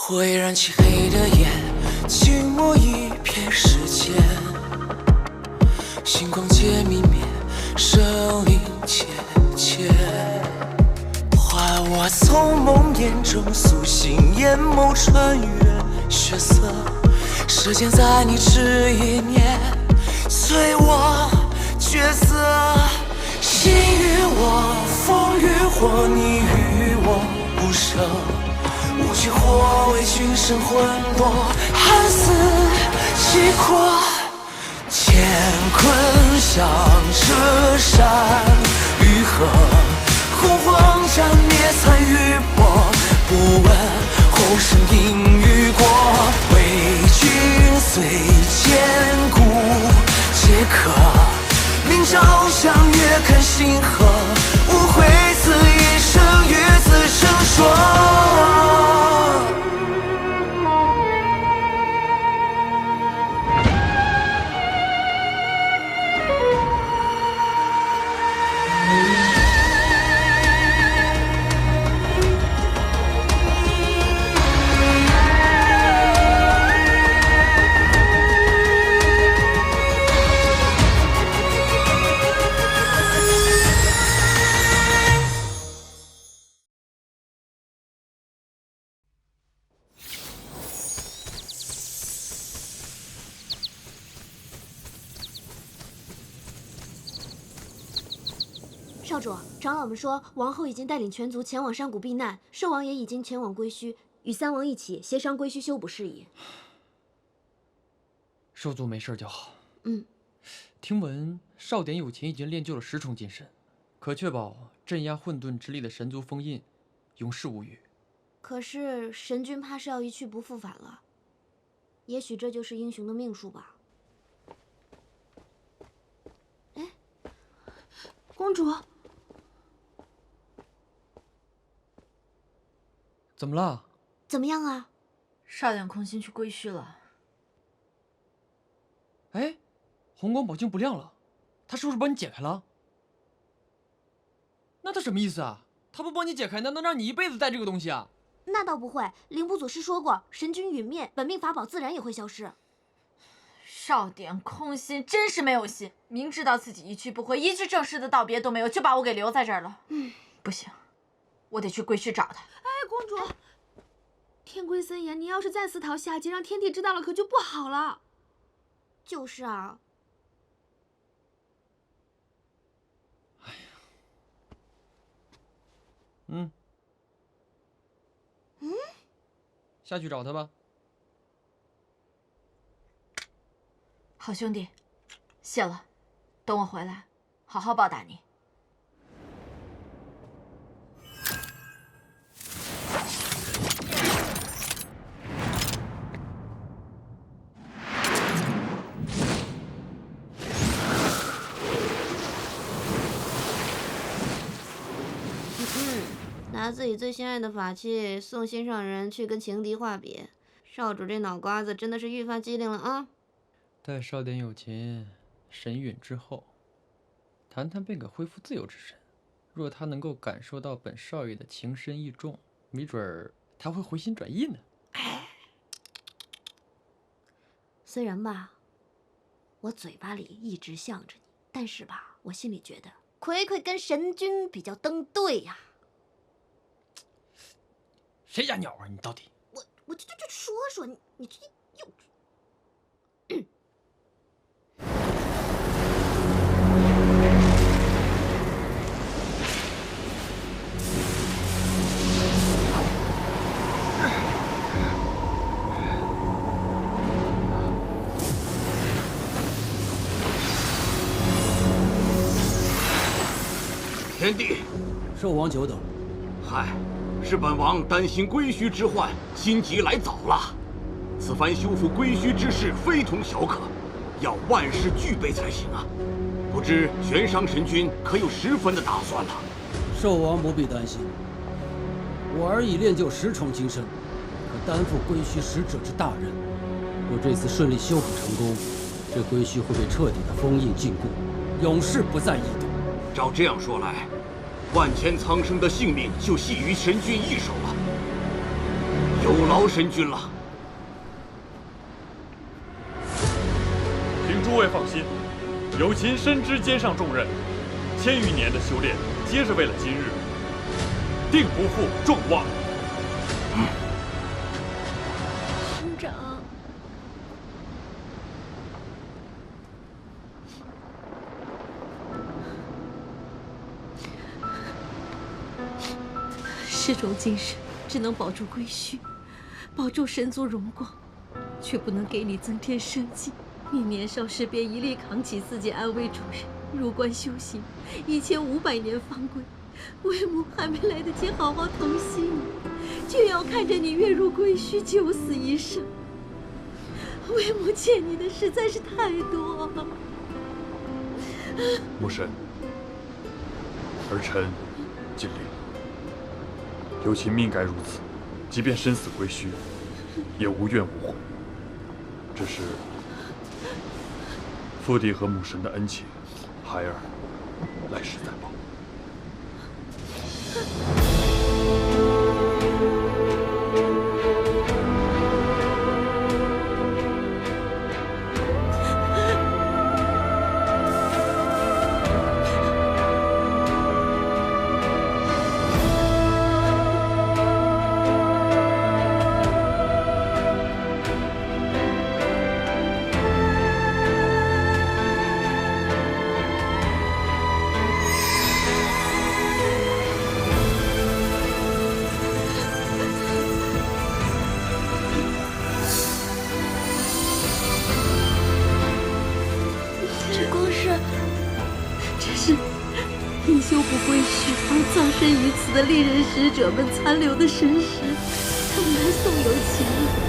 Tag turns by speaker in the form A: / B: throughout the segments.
A: 会燃起黑的焰，静默一片时间，星光皆泯灭，生灵切切。唤我从梦魇中苏醒，眼眸穿越血色，时间在你这一念随我角色。心与我，风与火，你与我不舍。无惧或畏，君生魂魄，寒死契阔。乾坤向着山与河，洪荒斩灭残与破，不问后生因与果。为君虽坚固皆可，明朝向月看星河，无悔此一生与子成说。
B: 少主，长老们说，王后已经带领全族前往山谷避难，寿王也已经前往归墟，与三王一起协商归墟修补事宜。
C: 寿族没事就好。听闻少典有情已经练就了10重金身，可确保镇压混沌之力的神族封印，永世无虞。
B: 可是神君怕是要一去不复返了，也许这就是英雄的命数吧。哎，公主。
C: 怎么了？
B: 怎么样啊？
D: 少典空心去归墟了。
C: 哎，红光宝镜不亮了，他是不是帮你解开了？那他什么意思啊？他不帮你解开，难道让你一辈子带这个东西啊？
B: 那倒不会，灵部祖师说过，神君陨灭，本命法宝自然也会消失。
D: 少典空心，真是没有心，明知道自己一去不回，一句正式的道别都没有，就把我给留在这儿了。不行，我得去归墟找他。
B: 哎，公主，天规森严，你要是再私逃下界，让天帝知道了可就不好了。就是啊。
C: 哎呀，下去找他吧。
D: 好兄弟，谢了，等我回来，好好报答你。
B: 拿自己最心爱的法器送心上人去跟情敌话别，少主这脑瓜子真的是愈发机灵了啊！
C: 待少典有情神陨之后，谈谈便可恢复自由之身。若他能够感受到本少爷的情深意重，没准儿他会回心转意呢。
B: 虽然吧，我嘴巴里一直向着你，但是吧，我心里觉得葵葵跟神君比较登对呀。
C: 谁家鸟啊？你到底？
B: 我就说说你这幼稚。
E: 天帝，
F: 寿王久等。
E: 嗨，是本王担心归墟之患，心急来早了。此番修复归墟之事非同小可，要万事俱备才行啊！不知悬商神君可有10分的打算了？
F: 寿王不必担心，我儿已练就10重金身，可担负归墟使者之大任。若这次顺利修补成功，这归墟会被彻底的封印禁锢，永世不再异动。
E: 照这样说来，万千苍生的性命就系于神君一手了。有劳神君了。
G: 请诸位放心，友情深知肩上重任，1000余年的修炼，皆是为了今日，定不负众望。
B: 兄长，10
H: 种精神只能保住归墟，保住神族荣光，却不能给你增添生机。你年少时便一力扛起自己安危主人，入关修行，1500年方归。为母还没来得及好好疼惜你，就要看着你跃入归墟，九死一生。为母欠你的实在是太多了。
G: 母神，儿臣尽力。友情命该如此，即便生死归墟，也无怨无悔。只是父帝和母神的恩情，孩儿来世再报。
H: 因修补归墟而葬身于此的利刃使者们残留的神识，他们来送友情了。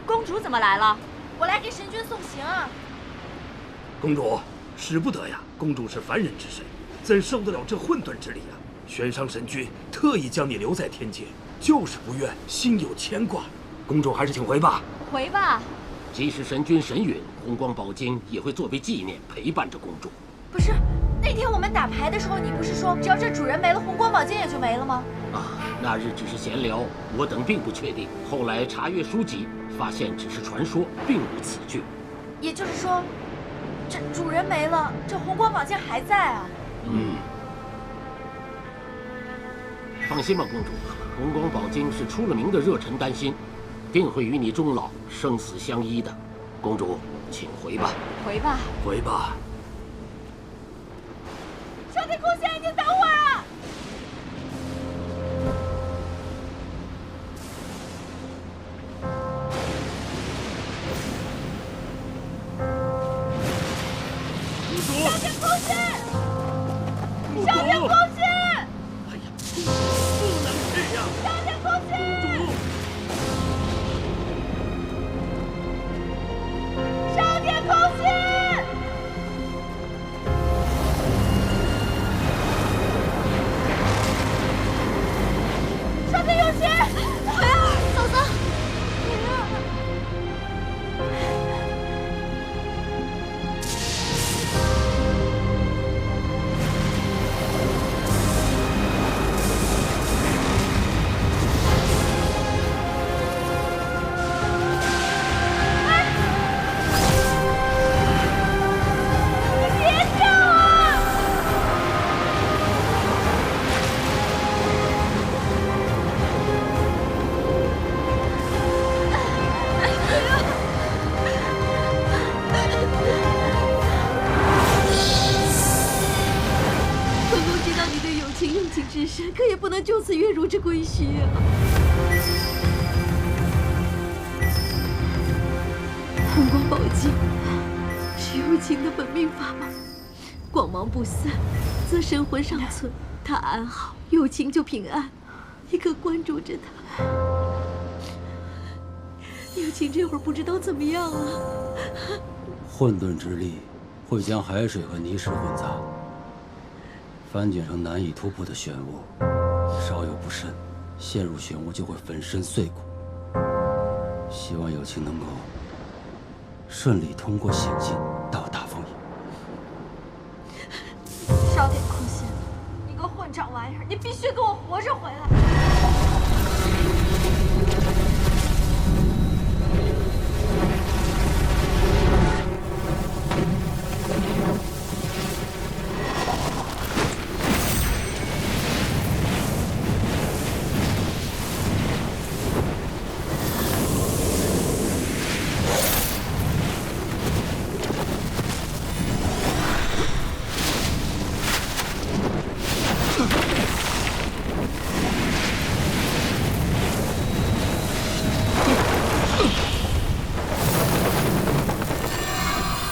D: 公主怎么来了？我来给神君送行啊！
I: 公主，使不得呀！公主是凡人之身，怎受得了这混沌之力啊？悬商神君特意将你留在天界，就是不愿心有牵挂。公主还是请回吧。
D: 回吧。
J: 即使神君神陨，红光宝晶也会作为纪念陪伴着公主。
D: 不是，那天我们打牌的时候，你不是说只要这主人没了，红光宝晶也就没了吗？
J: 啊，那日只是闲聊，我等并不确定。后来查阅书籍，发现只是传说，并无此句。
D: 也就是说，这主人没了，这红光宝镜还在啊？
J: 放心吧，公主，红光宝晶是出了名的热忱丹心，定会与你终老，生死相依的。公主，请回吧。
D: 回吧。
I: 回吧。
D: 少天空仙，你等会儿啊！少天空仙，少天空仙！
I: 哎呀，不能这样！
D: 少天空仙，少天空仙！
H: 能就此跃入这归墟啊！红光宝镜是有情的本命法宝，光芒不散，则神魂尚存。他安好，有情就平安。你可关注着他。有情这会儿不知道怎么样了。
F: 混沌之力会将海水和泥石混杂，翻卷成难以突破的漩涡。稍有不慎，陷入漩涡就会粉身碎骨。希望有情能够顺利通过险境到达风
D: 影。少点空心，你个混账玩意儿，你必须给我活着回来！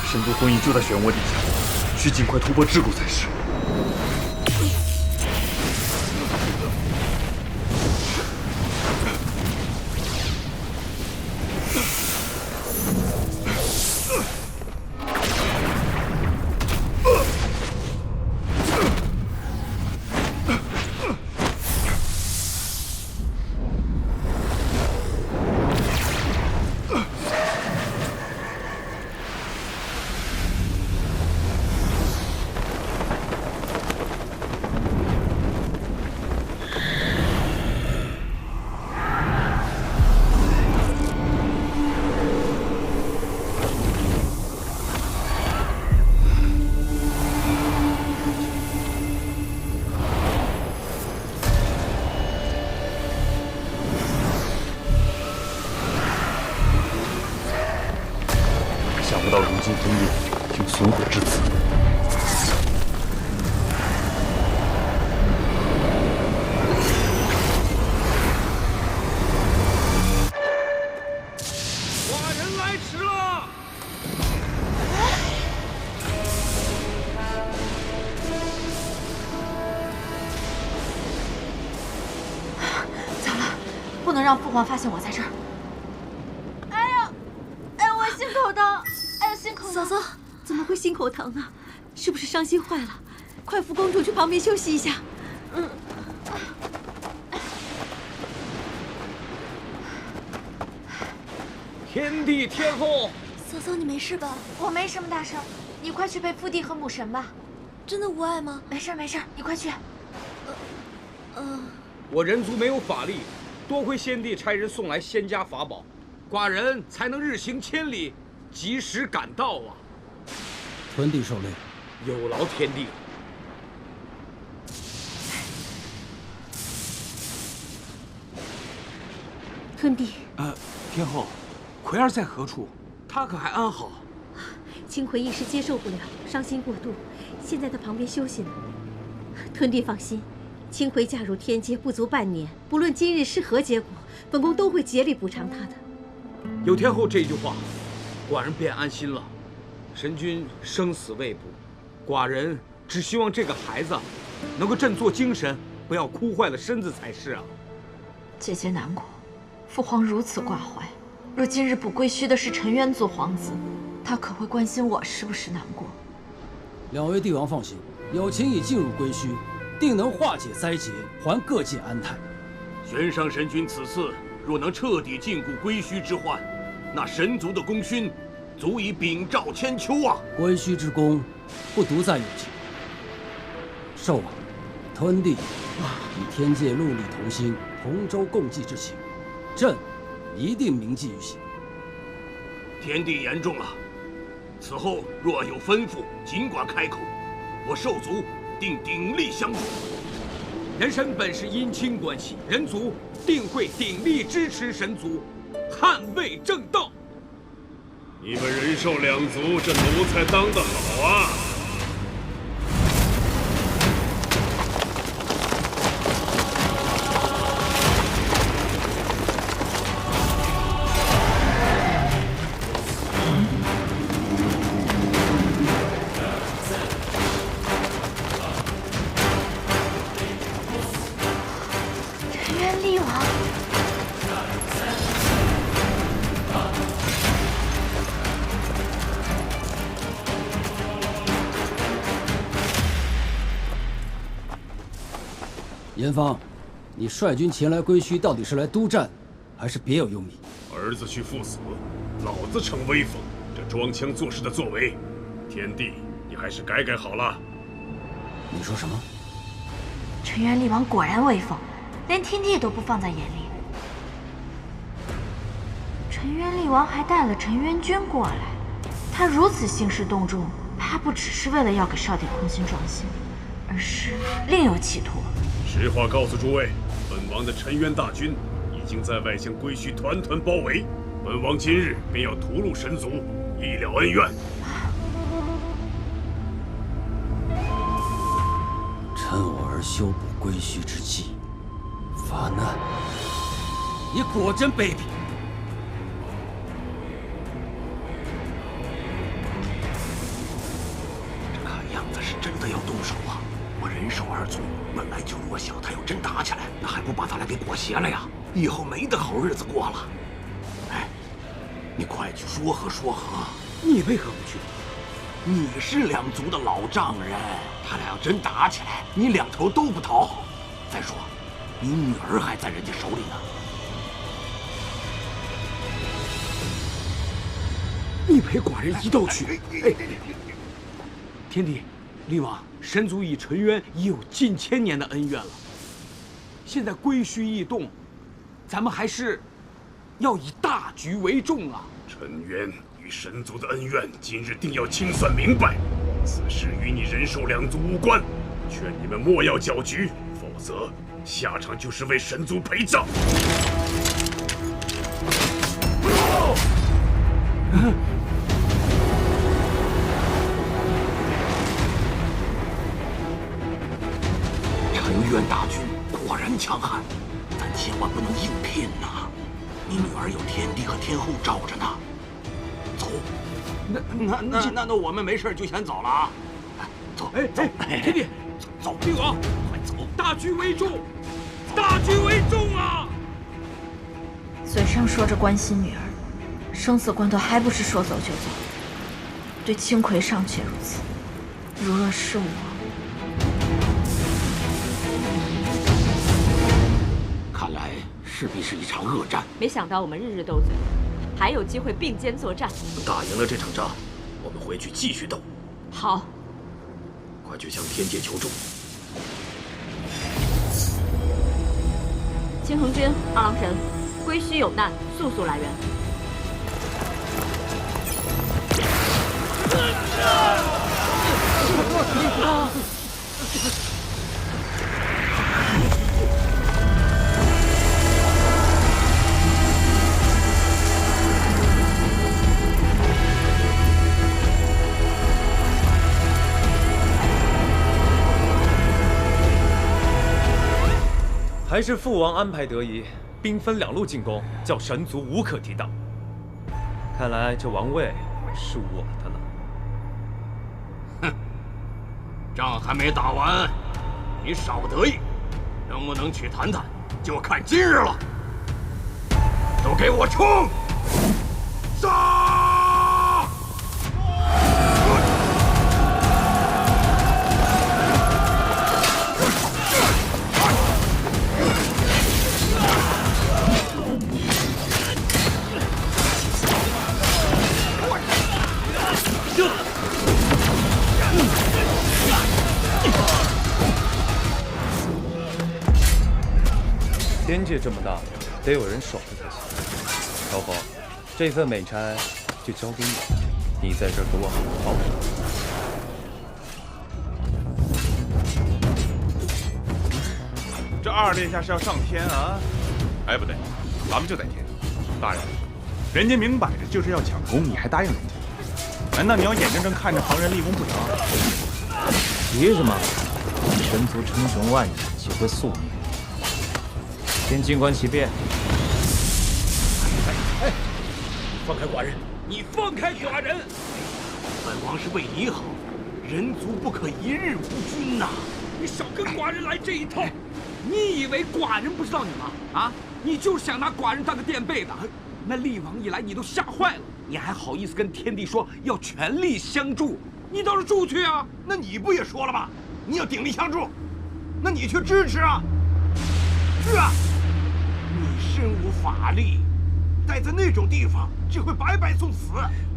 G: 神族封印就在漩涡底下，需尽快突破桎梏才是。想不到如今封印竟损毁至此。
I: 寡人来迟了。
D: 糟了，不能让父皇发现我在这儿。哎呀，哎，我心口疼。
H: 嫂嫂，怎么会心口疼呢？是不是伤心坏了？快扶公主去旁边休息一下。
I: 天帝天后，
B: 嫂嫂，你没事吧？
D: 我没什么大事，你快去陪父帝和母神吧。
B: 真的无碍吗？
D: 没事没事，你快去。
I: 我人族没有法力，多亏先帝差人送来仙家法宝，寡人才能日行千里。及时赶到啊！
F: 屯地受累，
I: 有劳天帝。
H: 屯地，
I: 天后，葵儿在何处？她可还安好？
H: 青葵一时接受不了，伤心过度，现在在旁边休息呢。屯地放心，青葵嫁入天阶不足半年，不论今日是何结果，本宫都会竭力补偿她的。
I: 有天后这句话，寡人便安心了。神君生死未卜，寡人只希望这个孩子能够振作精神，不要哭坏了身子才是啊。
D: 姐姐难过，父皇如此挂怀。若今日不归墟的是陈渊族皇子，他可会关心我是不是难过？
F: 两位帝王放心，有情已进入归墟，定能化解灾劫，还各界安泰。
E: 玄上神君此次若能彻底禁锢归墟之患，那神族的功勋足以秉照千秋啊！
F: 归墟之功，不独在有情。寿啊，吞地以天界戮力同心、同舟共济之情，朕一定铭记于心。
E: 天地言重了，此后若有吩咐，尽管开口，我兽族定鼎力相助。
I: 人神本是姻亲关系，人族定会鼎力支持神族，捍卫正道。
K: 你们人兽两族这奴才当得好啊！
D: 陈元厉王。
F: 严方，你率军前来归墟，到底是来督战，还是别有用意？
K: 儿子去赴死，老子逞威风，这装腔作势的作为，天帝，你还是改改好了。
F: 你说什么？
D: 陈元厉王果然威风，连天帝都不放在眼里。陈元厉王还带了陈元军过来，他如此兴师动众，怕不只是为了要给少典空心壮心，而是另有企图。
K: 实话告诉诸位，本王的陈渊大军已经在外将归墟团团包围，本王今日便要屠戮神族，以了恩怨。
F: 趁我儿修补归墟之际，发难，你果真卑鄙！
I: 这看样子是真的要动手啊！我人手2族，本来就弱小，他要真打起来，那还不把他俩给裹挟了呀？以后没得好日子过了。哎，你快去说和说和。你为何不去？你是2族的老丈人，他俩要真打起来，你2头都不讨好。再说，你女儿还在人家手里呢。你陪寡人一道去。哎，天帝，厉王，神族与陈渊已有近1000年的恩怨了。现在归墟易动，咱们还是要以大局为重啊！
K: 陈渊与神族的恩怨，今日定要清算明白。此事与你人兽2族无关，劝你们莫要搅局，否则下场就是为神族陪葬。
I: 陈渊大军果然强悍，咱千万不能硬拼呐！你女儿有天帝和天后罩着呢。走。那我们没事就先走了啊！走，走，天帝，走，厉王，快走！大局为重，大局为重啊！
D: 嘴上说着关心女儿，生死关头还不是说走就走？对青葵尚且如此，如若是我，
J: 看来势必是一场恶战。
H: 没想到我们日日斗嘴，还有机会并肩作战。
I: 打赢了这场仗，我们回去继续斗。
H: 好，
I: 快去向天界求助。
H: 青衡君、二郎神，归墟有难，速速来援。
L: 还是父王安排得宜，兵分2路进攻，叫神族无可抵挡。看来这王位是我的了。
E: 哼，仗还没打完，你少得意，能不能去谈谈，就看今日了。都给我冲！杀！
L: 天界这么大，得有人守着才行。朝侯，这份美差就交给你，你在这儿给我好好保守。
M: 这2殿下是要上天啊？哎，不对，咱们就在天。大人，人家明摆着就是要抢功，你还答应人家？难道你要眼睁睁看着旁人立功不成？
N: 急什么？神族称雄万年，岂会速灭？先静观其变。
I: 哎，放开寡人！你放开寡人！本王是为你好，人族不可一日无君呐！你少跟寡人来这一套！
O: 你以为寡人不知道你吗？啊，你就是想拿寡人当个垫背的。那厉王一来，你都吓坏了，你还好意思跟天帝说要全力相助？你倒是助去啊！
I: 那你不也说了吗？你要鼎力相助，那你去支持啊！是啊，你身无法力，待在那种地方只会白白送死。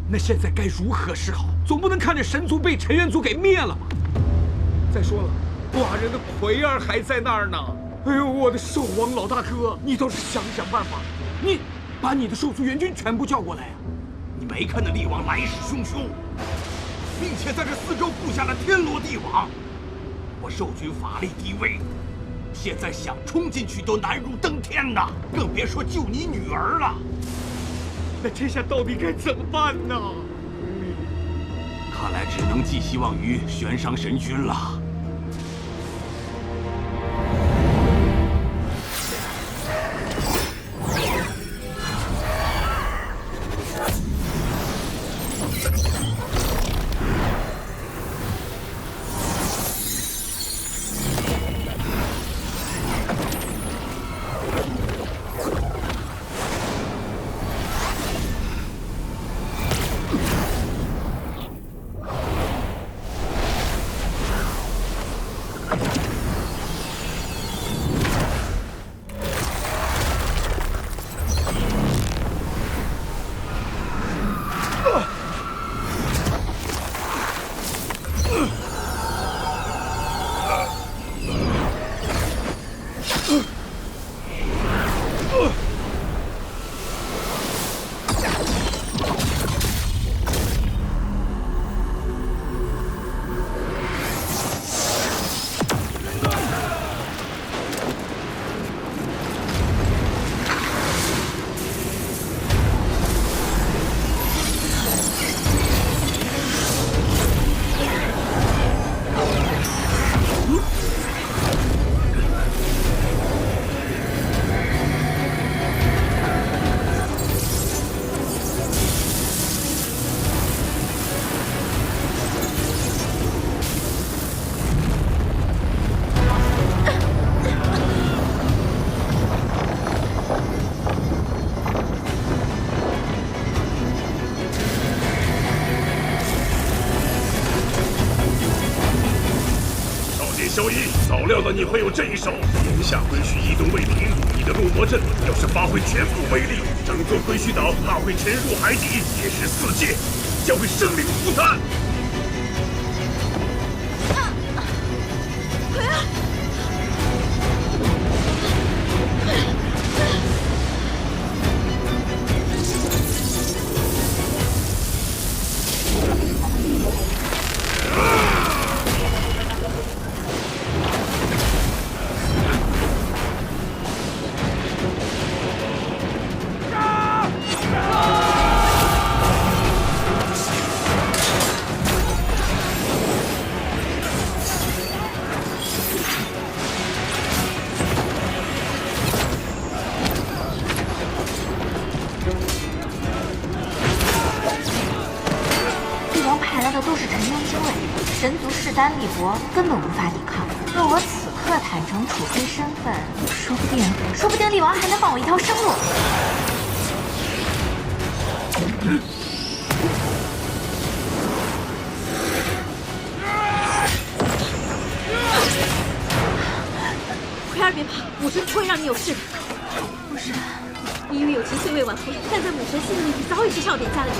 O: 那现在该如何是好？总不能看着神族被陈元族给灭了吧？再说了，寡人的魁儿还在那儿呢。哎呦，我的兽王老大哥，你倒是想想办法，你把你的兽族援军全部叫过来啊！
I: 你没看那厉王来势汹汹，并且在这四周布下了天罗地网。我兽军法力低微，现在想冲进去都难如登天呐，更别说救你女儿了。
O: 那这下到底该怎么办呢？
I: 看来只能寄希望于玄商神君了。
K: 早料到你会有这一手，眼下归墟异动未平，你的落魔阵要是发挥全部威力，整座归墟岛怕会沉入海底，劫持四界，将会生灵涂炭。
B: 葵儿，
D: 神族势单力薄，根本无法抵抗。若我此刻坦诚楚妃身份，说不定厉王还能放我一条生路。
H: 葵儿别怕，母神不会让你有事的。
D: 母神，
H: 你与友情虽未挽回，但在母神心里，你早已是笑点佳人。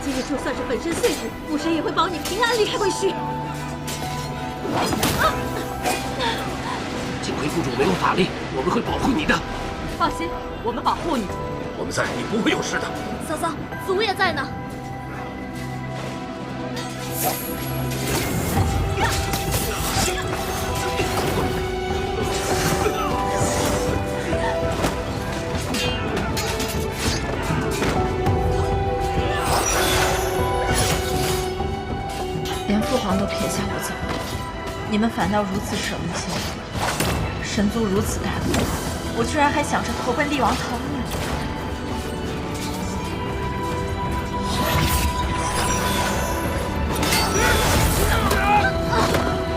H: 今日就算是粉身碎骨，母神也会保你平安离开归墟。
J: 金葵公主没有法力，我们会保护你的。
H: 放心，我们保护你。
J: 我们在，你不会有事的。
B: 嫂嫂，祖也在呢。
D: 连父皇都撇下我走，你们反倒如此舍不弃我。神族如此大度，我居然还想着投奔厉王逃命。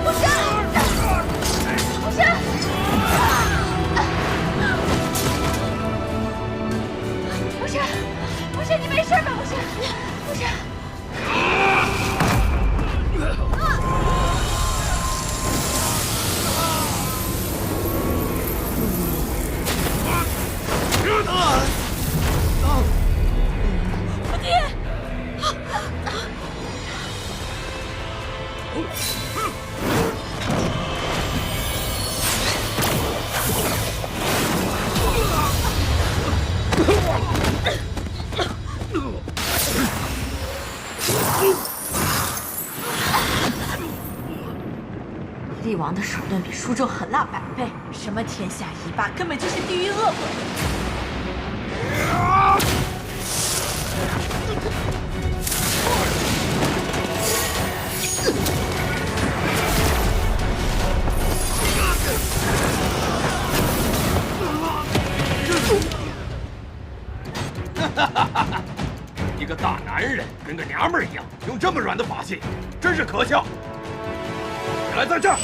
B: 母神，母神！
H: 爹！
D: 厉王的手段比书中狠辣100倍，什么天下一霸，根本就是地狱恶鬼。
E: 一个大男人跟个娘们儿一样，用这么软的把戏，真是可笑。你来在这儿。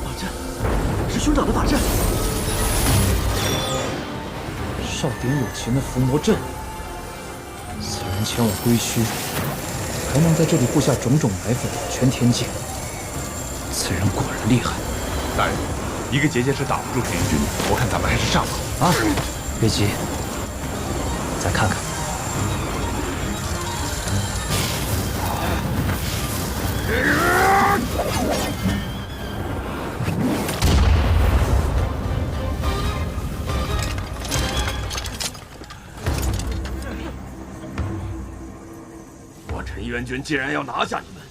P: 法阵，是兄长的法阵。
N: 少典有情的伏魔阵。此人前往归墟，还能在这里布下种种埋伏，保全天界。此人果然厉害。
M: 大人，一个结界是打不住陈元军的，我看咱们还是上吧。
N: 啊，别急，再看看。
E: 陈元军既然要拿下你们，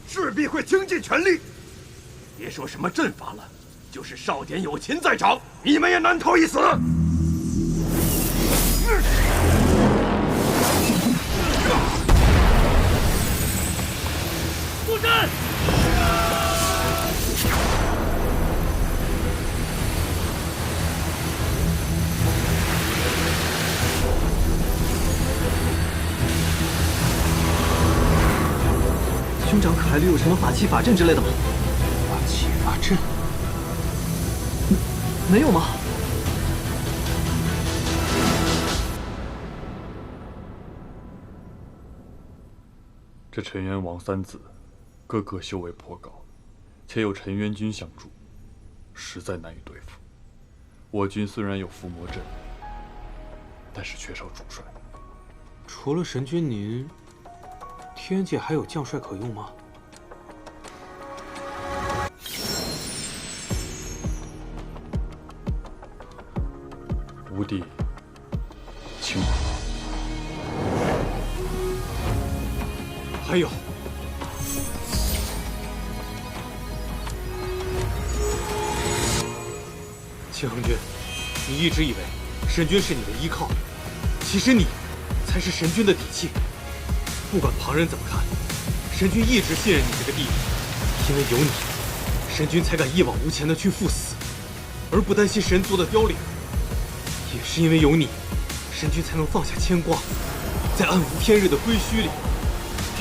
E: 势必会倾尽全力。别说什么阵法了，就是少典有情在场，你们也难逃一死。
I: 布阵！
P: 兄长可还留有什么法器、法阵之类的吗？
N: 法器、法阵？
P: 没有吗？
G: 这陈元王3子，个个修为颇高，且有陈元军相助，实在难以对付。我军虽然有伏魔阵，但是缺少主帅。
O: 除了神君您，天界还有将帅可用吗？
G: 吴地，青华，
O: 还有，秦恒君，你一直以为神君是你的依靠，其实你才是神君的底气。不管旁人怎么看，神君一直信任你这个弟弟，因为有你，神君才敢一往无前的去赴死，而不担心神族的凋零。也是因为有你，神君才能放下牵挂，在暗无天日的归墟里，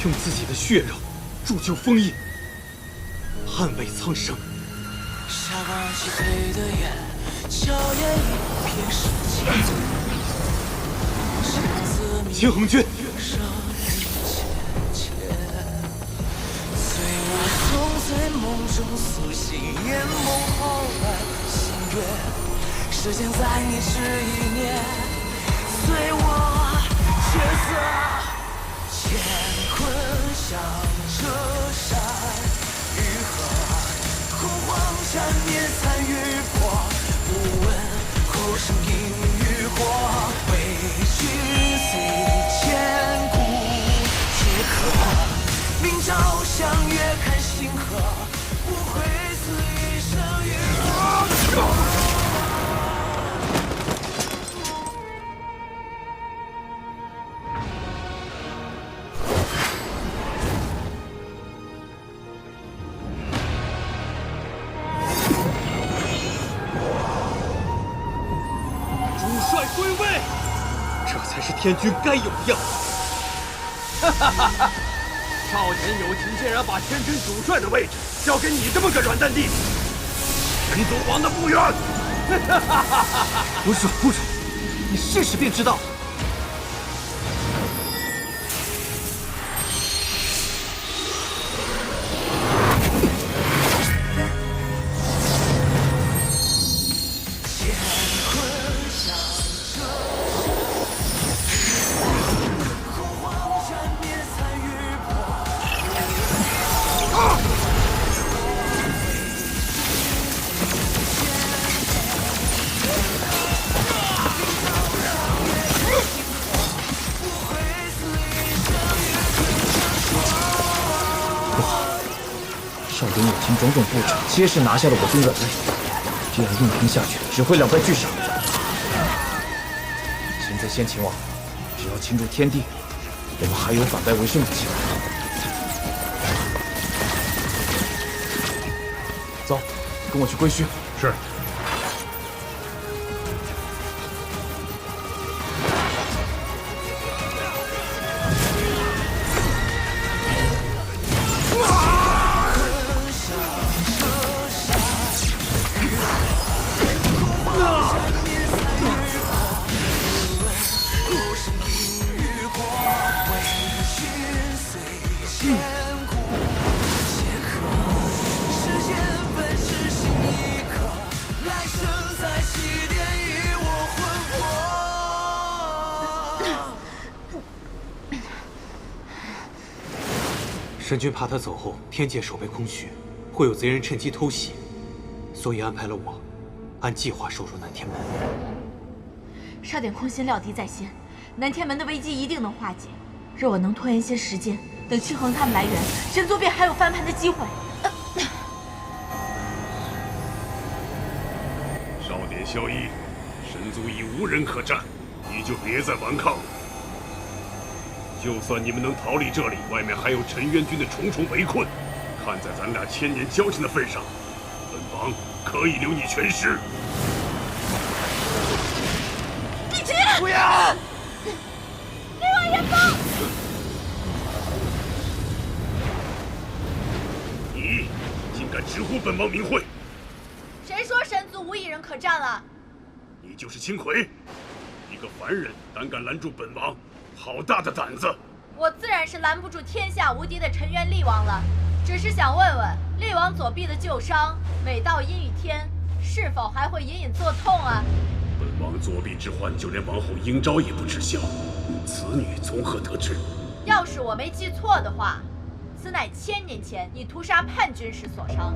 O: 用自己的血肉铸就封印，捍卫苍生。
A: 下关漆黑的夜，硝烟一片世界。
O: 秦恒君。
A: 在梦中苏醒，眼眸浩然星月，时间在你这一念，随我角色，乾坤向这山愈合，洪荒斩灭残余波，不问后生因与果，为君随千古结合。明朝向月看星河，不会死一生与我。
O: 主帅归位，这才是天君该有的样子。
E: 哈哈哈哈！少典有情竟然把天真主帅的位置交给你这么个软蛋弟，神族亡的不冤！
P: 不是，你试试便知道。
N: 少典友情种种布置，皆是拿下了我军软肋。这样硬拼下去，只会两败俱伤。现在先前往，只要侵入天地，我们还有反败为胜的机会。走，跟我去归墟。
K: 是。
O: 神君怕他走后天界守备空虚，会有贼人趁机偷袭，所以安排了我，按计划收入南天门。
D: 少典空心料敌在先，南天门的危机一定能化解。若我能拖延些时间，等庆恒他们来援，神族便还有翻盘的机会。
K: 少典萧一，神族已无人可战，你就别再顽抗了。就算你们能逃离这里，外面还有陈渊军的重重围困。看在咱俩1000年交情的份上，本王可以留你全尸。
D: 帝君，不要！力王元丰，
K: 你竟敢直呼本王名讳！
D: 谁说神族无一人可战了？
K: 你就是青葵，一个凡人胆敢拦住本王！好大的胆子！
D: 我自然是拦不住天下无敌的陈渊厉王了，只是想问问，厉王左臂的旧伤，每到阴雨天，是否还会隐隐作痛啊？
K: 本王左臂之患，就连王后英昭也不知晓，此女从何得知？
D: 要是我没记错的话，此乃1000年前你屠杀叛军时所伤，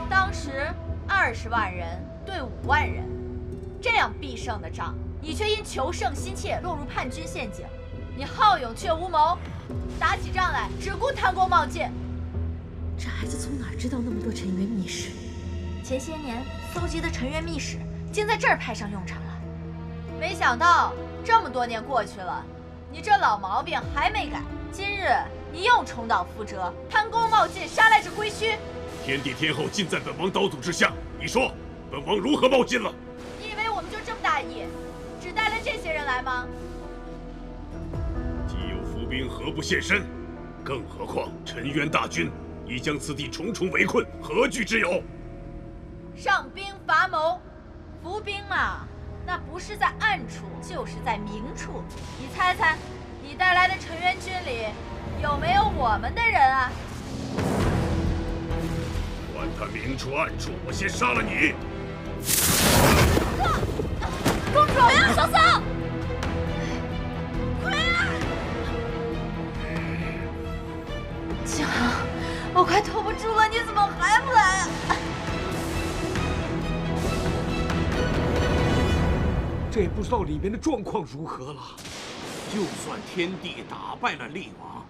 D: 当时20万人对5万人，这样必胜的仗，你却因求胜心切落入叛军陷阱。你好勇却无谋，打起仗来只顾贪功冒进。
H: 这孩子从哪儿知道那么多陈渊秘史？
D: 前些年搜集的陈渊秘史，竟在这儿派上用场了。没想到这么多年过去了，你这老毛病还没改。今日你又重蹈覆辙，贪功冒进，杀来这归墟。
K: 天地天后尽在本王刀俎之下，你说本王如何冒进了？
D: 你以为我们就这么大意，只带了这些人来吗？
K: 既有伏兵，何不现身？更何况陈渊大军已将此地重重围困，何惧之有？
D: 上兵伐谋，伏兵嘛，那不是在暗处，就是在明处。你猜猜，你带来的陈渊军里有没有我们的人啊？
K: 管他明处暗处，我先杀了你！
D: 公主，不要手撕！葵儿，庆恒，我快拖不住了，你怎么还不来啊？
O: 这也不知道里面的状况如何了。
I: 就算天帝打败了厉王，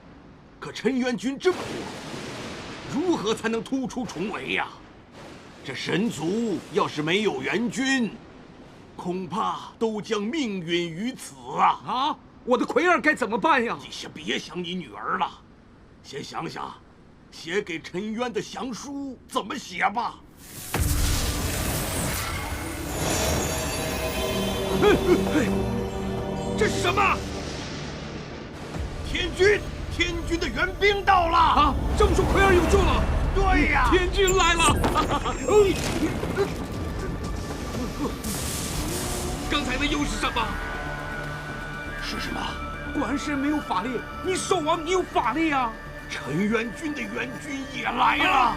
I: 可陈渊军这么多，如何才能突出重围呀？这神族要是没有援军，恐怕都将命运于此啊！
O: 啊，我的葵儿该怎么办呀？
I: 你先别想你女儿了，先想想写给陈渊的降书怎么写吧。
O: 这是什么？
I: 天军的援兵到了
O: 啊！这么说葵儿有救了？
I: 对呀，
O: 天军来了！刚才那又是什么？
I: 是什么？
O: 关神没有法力，你兽王你有法力啊！
I: 陈元军的援军也来了。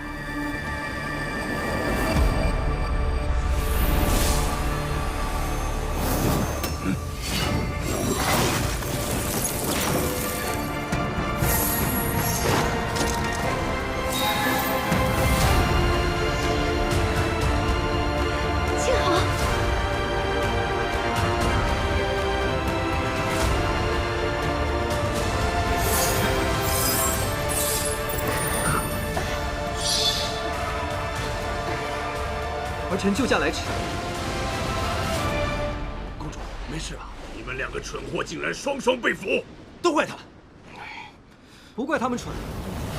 P: 儿臣救驾来迟。
I: 公主，没事吧？
K: 你们两个蠢货竟然双双被俘，
I: 都怪他们。
P: 不怪他们蠢，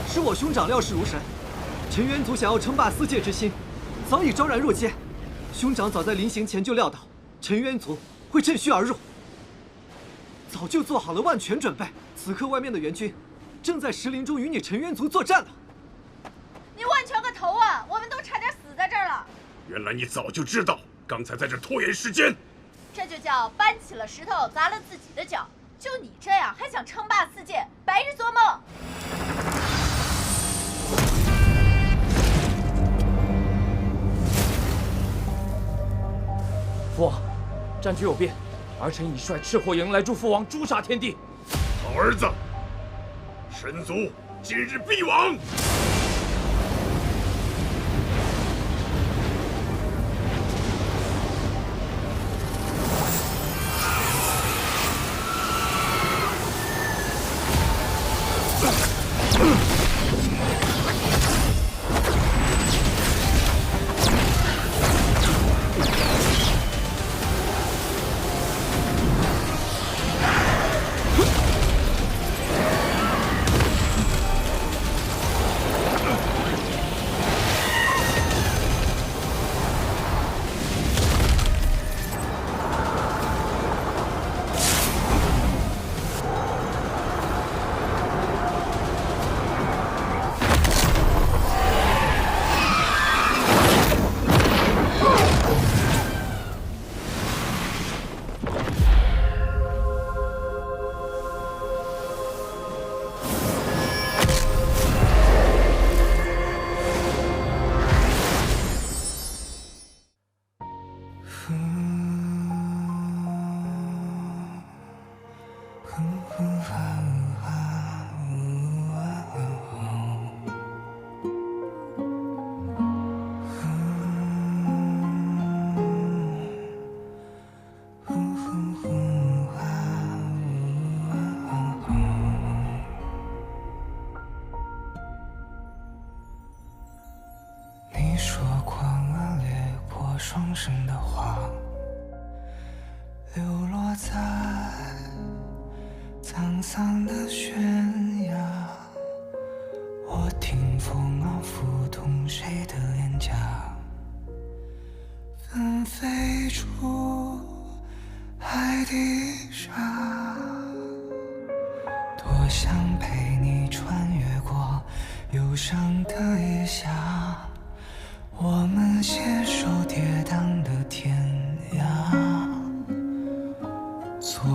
P: 是我兄长料事如神。陈元祖想要称霸四界之心，早已昭然若揭。兄长早在临行前就料到陈元祖会趁虚而入，早就做好了万全准备。此刻外面的援军正在石林中与你陈元祖作战呢。
D: 你万全个头啊！我们都差点死在这儿了。
K: 原来你早就知道，刚才在这拖延时间。
D: 这就叫搬起了石头砸了自己的脚。就你这样还想称霸四界，白日做梦！
N: 父王，战局有变，儿臣已率赤火营来助父王诛杀天帝。
K: 好儿子，神族今日必亡！
A: 你说过恶掠过双生的话，流落在沧桑的悬崖。我听风儿拂动谁的脸颊，纷飞出海底沙。多想陪你穿越过忧伤的夜夏，我们携手跌宕的天涯。错